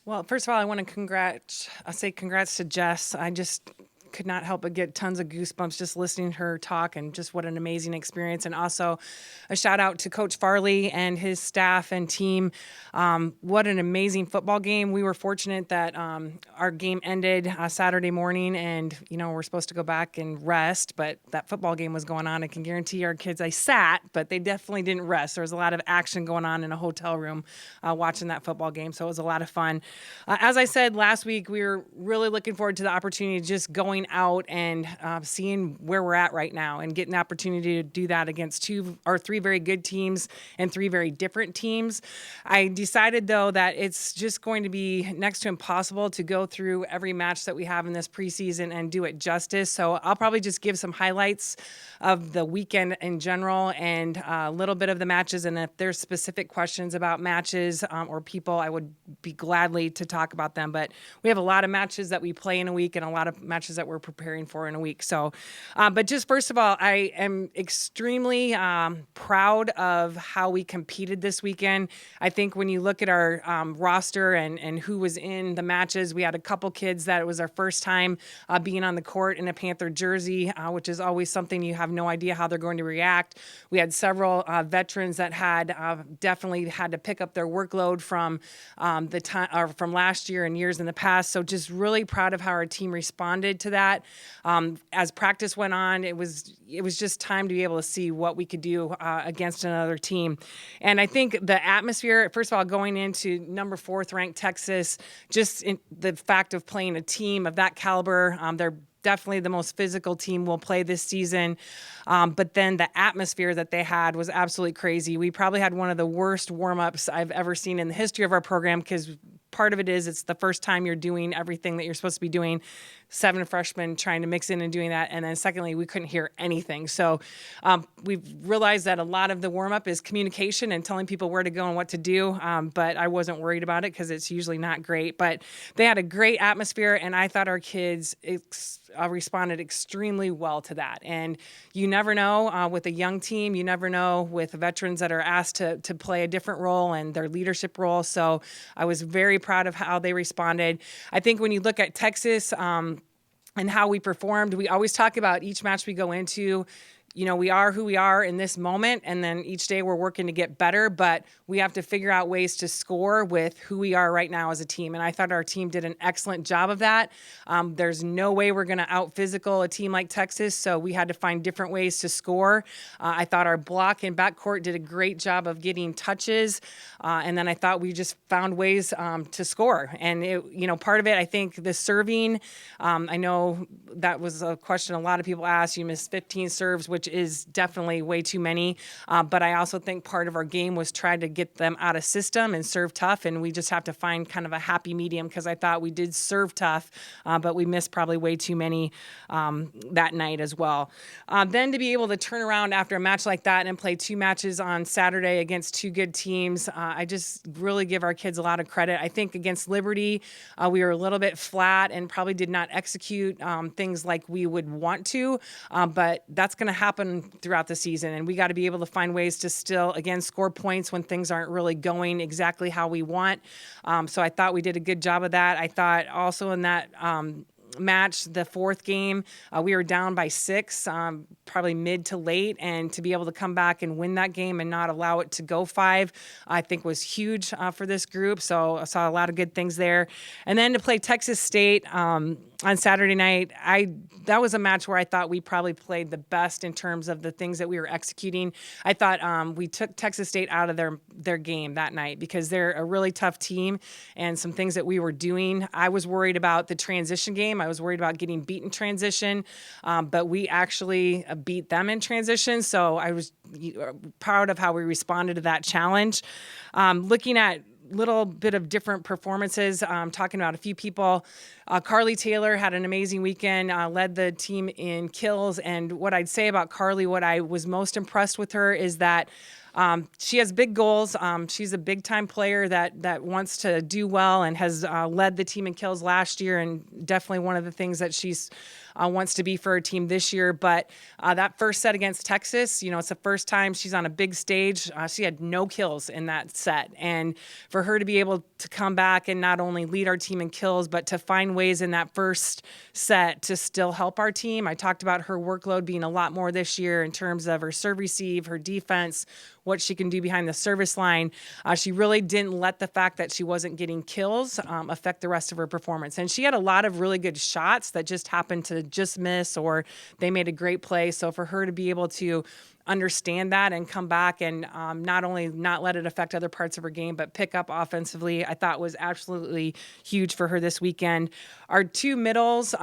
Well, first of all, I want to say congrats to Jess. I just could not help but get tons of goosebumps just listening to her talk, and just what an amazing experience. And also a shout out to Coach Farley and his staff and team. What an amazing football game. We were fortunate that our game ended Saturday morning, and we're supposed to go back and rest, but that football game was going on. I can guarantee our kids, they sat, but they definitely didn't rest. There was a lot of action going on in a hotel room watching that football game, so it was a lot of fun. As I said last week, we were really looking forward to the opportunity of just going out and seeing where we're at right now and getting the opportunity to do that against two or three very good teams and three very different teams. I decided, though, that it's just going to be next to impossible to go through every match that we have in this preseason and do it justice. So I'll probably just give some highlights of the weekend in general and a little bit of the matches. And if there's specific questions about matches or people, I would be gladly to talk about them. But we have a lot of matches that we play in a week and a lot of matches that we're preparing for in a week. So, but just first of all, I am extremely proud of how we competed this weekend. I think when you look at our roster and who was in the matches, we had a couple kids that it was our first time being on the court in a Panther jersey, which is always something you have no idea how they're going to react. We had several veterans that had definitely had to pick up their workload from the time or from last year and years in the past. So just really proud of how our team responded to that. As practice went on, it was just time to be able to see what we could do against another team. And I think the atmosphere, first of all, going into number 4th ranked Texas, just in the fact of playing a team of that caliber, they're definitely the most physical team we'll play this season. But then the atmosphere that they had was absolutely crazy. We probably had one of the worst warm-ups I've ever seen in the history of our program, because part of it is it's the first time you're doing everything that you're supposed to be doing. 7 freshmen trying to mix in and doing that. And then secondly, we couldn't hear anything. So we've realized that a lot of the warm-up is communication and telling people where to go and what to do. But I wasn't worried about it because it's usually not great. But they had a great atmosphere, and I thought our kids responded extremely well to that. And you never know with a young team, you never know with veterans that are asked to play a different role and their leadership role. So I was very proud of how they responded. I think when you look at Texas, and how we performed, we always talk about each match we go into. We are who we are in this moment, and then each day we're working to get better, but we have to figure out ways to score with who we are right now as a team. And I thought our team did an excellent job of that. There's no way we're going to out-physical a team like Texas, so we had to find different ways to score. I thought our block and backcourt did a great job of getting touches, and then I thought we just found ways to score. And, part of it, I think the serving, I know that was a question a lot of people asked. You missed 15 serves, which is definitely way too many. But I also think part of our game was trying to get them out of system and serve tough. And we just have to find kind of a happy medium, because I thought we did serve tough, but we missed probably way too many that night as well. Then to be able to turn around after a match like that and play 2 matches on Saturday against 2 good teams, I just really give our kids a lot of credit. I think against Liberty, we were a little bit flat and probably did not execute things like we would want to, but that's going to happen throughout the season, and we got to be able to find ways to still, again, score points when things aren't really going exactly how we want. So I thought we did a good job of that. I thought also in that match, the 4th game, we were down by 6, probably mid to late, and to be able to come back and win that game and not allow it to go 5, I think was huge for this group. So I saw a lot of good things there. And then to play Texas State on Saturday night, that was a match where I thought we probably played the best in terms of the things that we were executing. I thought we took Texas State out of their game that night, because they're a really tough team, and some things that we were doing. I was worried about the transition game. I was worried about getting beat in transition, but we actually beat them in transition. So I was proud of how we responded to that challenge. Looking at little bit of different performances, talking about a few people. Carly Taylor had an amazing weekend, led the team in kills. And what I'd say about Carly, what I was most impressed with her is that She has big goals. She's a big time player that wants to do well and has led the team in kills last year, and definitely one of the things that she's wants to be for her team this year. But that first set against Texas, it's the first time she's on a big stage. She had no kills in that set. And for her to be able to come back and not only lead our team in kills, but to find ways in that first set to still help our team. I talked about her workload being a lot more this year in terms of her serve receive, her defense, what she can do behind the service line. She really didn't let the fact that she wasn't getting kills affect the rest of her performance. And she had a lot of really good shots that just happened to just miss, or they made a great play. So for her to be able to understand that and come back and not only not let it affect other parts of her game, but pick up offensively, I thought was absolutely huge for her this weekend. Our two middles,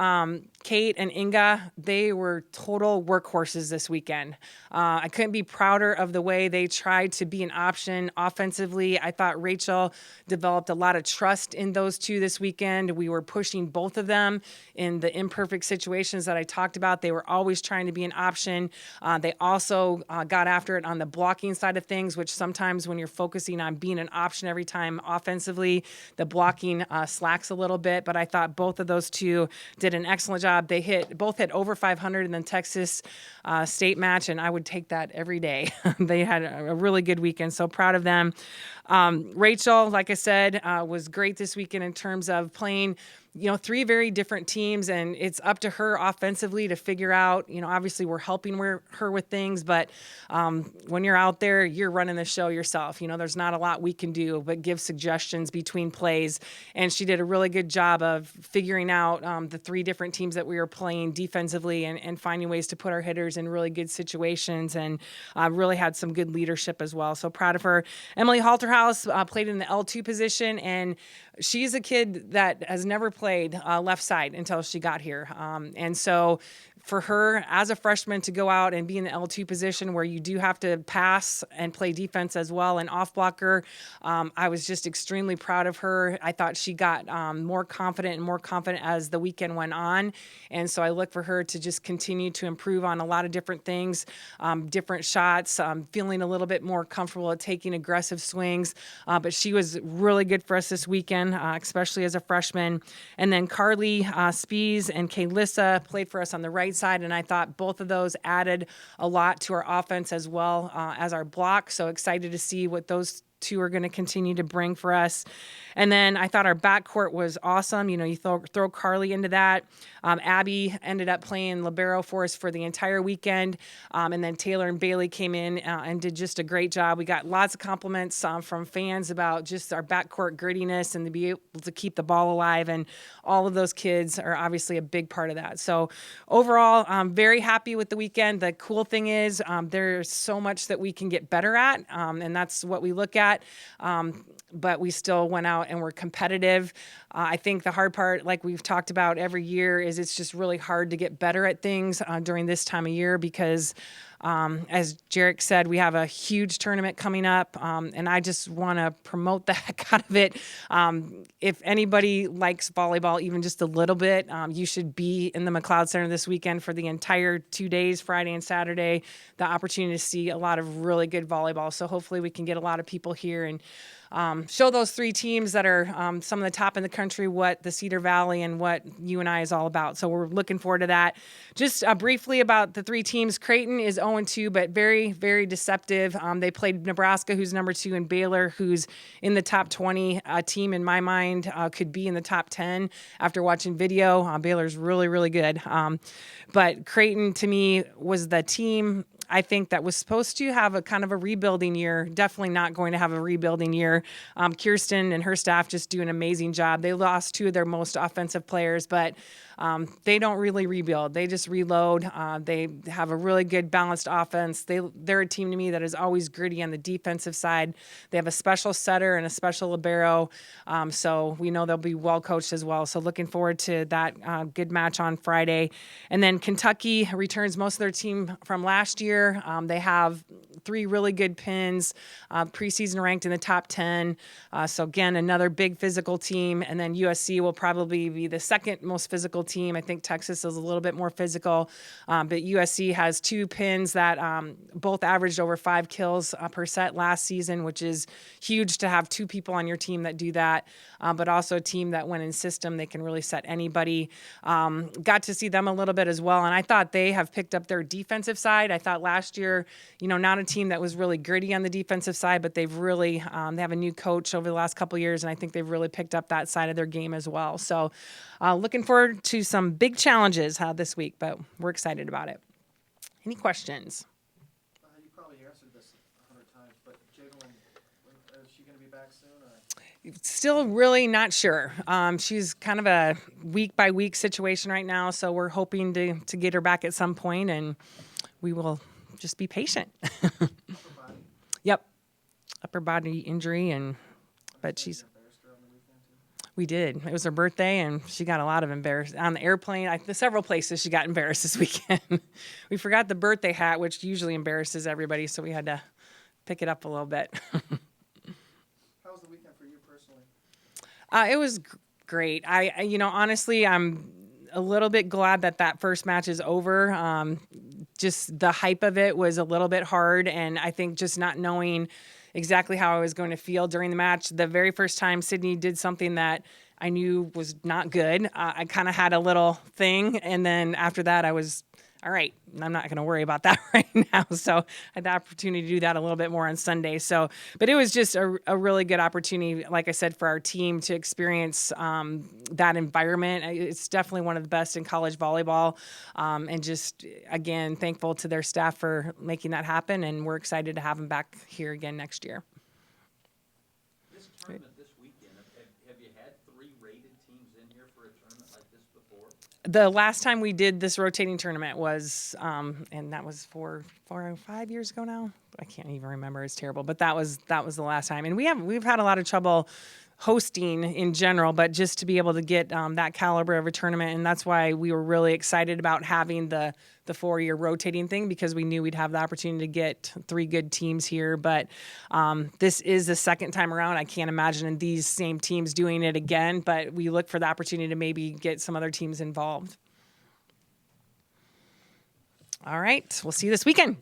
Kate and Inga, they were total workhorses this weekend. I couldn't be prouder of the way they tried to be an option offensively. I thought Rachel developed a lot of trust in those two this weekend. We were pushing both of them in the imperfect situations that I talked about. They were always trying to be an option. They also got after it on the blocking side of things, which sometimes when you're focusing on being an option every time offensively, the blocking slacks a little bit. But I thought both of those two did an excellent job. They both hit over 500 in the Texas state match, and I would take that every day. They had a really good weekend, so proud of them. Rachel, like I said, was great this weekend in terms of playing three very different teams, and it's up to her offensively to figure out, obviously we're helping her with things, but when you're out there, you're running the show yourself. There's not a lot we can do but give suggestions between plays, and she did a really good job of figuring out the three different teams that we were playing defensively and finding ways to put our hitters in really good situations, and really had some good leadership as well. So proud of her. Emily Halterhouse played in the L2 position, and she's a kid that has never played left side until she got here. And so for her as a freshman to go out and be in the L2 position where you do have to pass and play defense as well and off blocker, I was just extremely proud of her. I thought she got more confident as the weekend went on. And so I look for her to just continue to improve on a lot of different things, different shots, feeling a little bit more comfortable at taking aggressive swings. But she was really good for us this weekend, especially as a freshman. And then Carly Spees and Kaylissa played for us on the right side, and I thought both of those added a lot to our offense as well as our block. So excited to see what those two are going to continue to bring for us. And then I thought our backcourt was awesome. You throw Carly into that. Abby ended up playing libero for us for the entire weekend. And then Taylor and Bailey came in and did just a great job. We got lots of compliments from fans about just our backcourt grittiness and to be able to keep the ball alive. And all of those kids are obviously a big part of that. So overall, I'm very happy with the weekend. The cool thing is there's so much that we can get better at. And that's what we look at. But we still went out and were competitive. I think the hard part, like we've talked about every year, is it's just really hard to get better at things during this time of year because, as Jarek said, we have a huge tournament coming up, and I just want to promote the heck out of it. If anybody likes volleyball even just a little bit, you should be in the McLeod Center this weekend for the entire 2 days, Friday and Saturday, the opportunity to see a lot of really good volleyball. So hopefully we can get a lot of people here and show those three teams that are some of the top in the country what the Cedar Valley and what UNI is all about. So we're looking forward to that. Just briefly about the three teams. Creighton is 0-2, but very, very deceptive. They played Nebraska, who's number 2, and Baylor, who's in the top 20. A team, in my mind, could be in the top 10 after watching video. Baylor's really, really good. But Creighton, to me, was the team I think that was supposed to have a kind of a rebuilding year. Definitely not going to have a rebuilding year. Kirsten and her staff just do an amazing job. They lost 2 of their most offensive players, but they don't really rebuild. They just reload. They have a really good balanced offense. They're a team to me that is always gritty on the defensive side. They have a special setter and a special libero, so we know they'll be well coached as well. So looking forward to that good match on Friday. And then Kentucky returns most of their team from last year. year. They have 3 really good pins, preseason ranked in the top 10. So again, another big physical team. And then USC will probably be the second most physical team. I think Texas is a little bit more physical, but USC has 2 pins that both averaged over 5 kills per set last season, which is huge to have 2 people on your team that do that, but also a team that when in system, they can really set anybody. Got to see them a little bit as well, and I thought they have picked up their defensive side. I thought last year, not a team that was really gritty on the defensive side, but they've really, they have a new coach over the last couple of years, and I think they've really picked up that side of their game as well. So looking forward to some big challenges this week, but we're excited about it. Any questions? You probably answered this 100 times, but Jalen, is she going to be back soon? Or? Still really not sure. She's kind of a week-by-week situation right now, so we're hoping to get her back at some point, and we will just be patient. Upper body? Yep. Upper body injury, but she's... We did. It was her birthday, and she got a lot of embarrassed on the airplane. Several places she got embarrassed this weekend. We forgot the birthday hat, which usually embarrasses everybody, so we had to pick it up a little bit. How was the weekend for you personally? It was great. Honestly, I'm a little bit glad that first match is over. Just the hype of it was a little bit hard, and I think just not knowing exactly how I was going to feel during the match. The very first time Sydney did something that I knew was not good, I kind of had a little thing. And then after that, I was, all right, I'm not going to worry about that right now. So I had the opportunity to do that a little bit more on Sunday. But it was just a really good opportunity, like I said, for our team to experience that environment. It's definitely one of the best in college volleyball. And just, again, thankful to their staff for making that happen. And we're excited to have them back here again next year. This tournament this weekend, have you had 3 rated teams in here for a tournament like this before? The last time we did this rotating tournament was, and that was 4 or 5 years ago now. I can't even remember. It's terrible, but that was the last time. And we've had a lot of trouble hosting in general, but just to be able to get that caliber of a tournament, and that's why we were really excited about having the 4-year rotating thing, because we knew we'd have the opportunity to get 3 good teams here. But this is the second time around. I can't imagine these same teams doing it again, but we look for the opportunity to maybe get some other teams involved. All right, we'll see you this weekend.